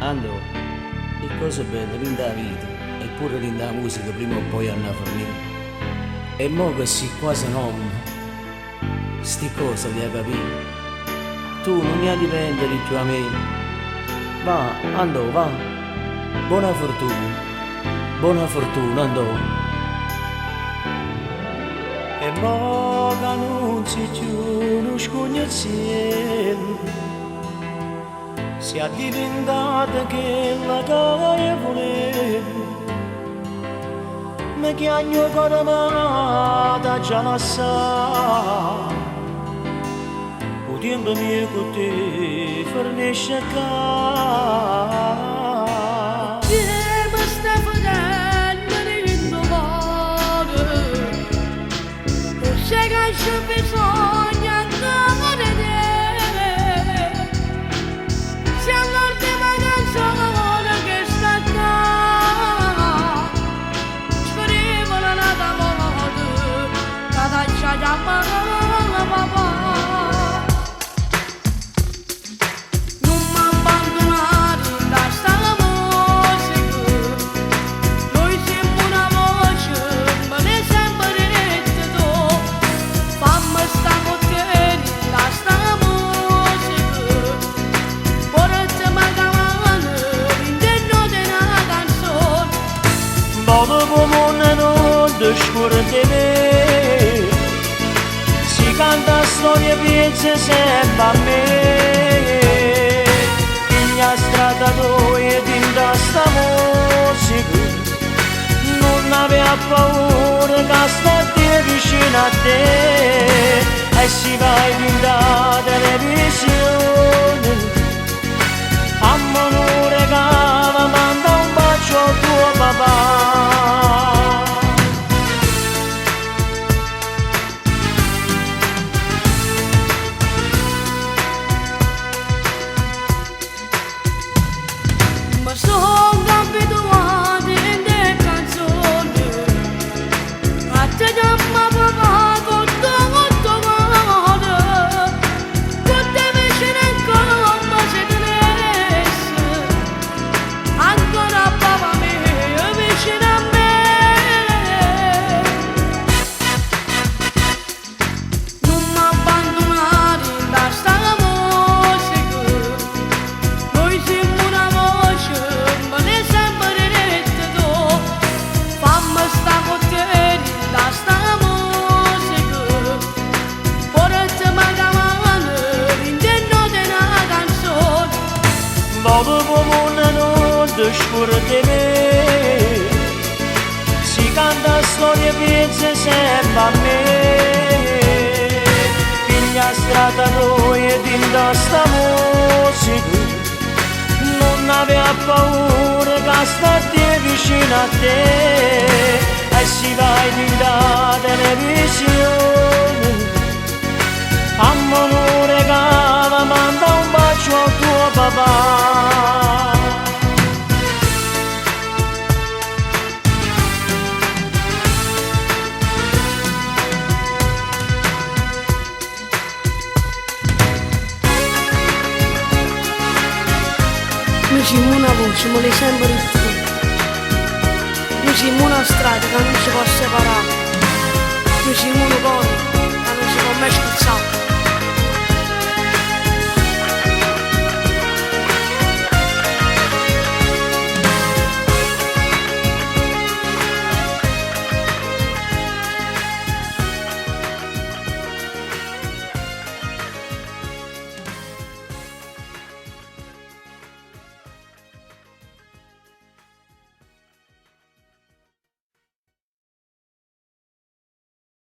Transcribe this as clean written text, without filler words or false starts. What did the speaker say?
Ando, le cose belle, rinda la vita, eppure rinda la musica prima o poi hanno a finire. E mo che si quasi non, sti cose li hai capito. Tu non ne hai dipendere più a me. Va, andò, va. Buona fortuna, andò. E mo che non c'è più uno scognazziello, si è diventata che la che volevo, ma che agno cuore amata già la sa. Il tempo mio con te fornisce a Che mi stai facendo rinnovare, forse che c'è bisogno ancora di te. Se all'ultima canzone che sta qua, scrivono una volta, che t'accia chiamare papà. Scurtene, si canta storie piezze sempre a me. Figlia strada e tinta sta musica, non aveva paura che sta vicino a te. E si va in da televisione, a non regala, manda un bacio al tuo papà. Sono abituata in te canzoni, a te chiama papà con tuo cuore, con te vicino come se tenesse, ancora papà mio vicino a me. Non mi abbandonare da sta musica, noi siamo una voce. Scurtene, si canta storie piezze sempre a me. Figlia strada e tinta sta musica, non aveva paura che sta vicino a te. E si va in da televisione, a non regala, manda un bacio al tuo papà. Noi siamo una voce, ma le sempre il tu. Noi siamo una strada che non si può separare. Noi siamo un cuore che non si può mai spezzare.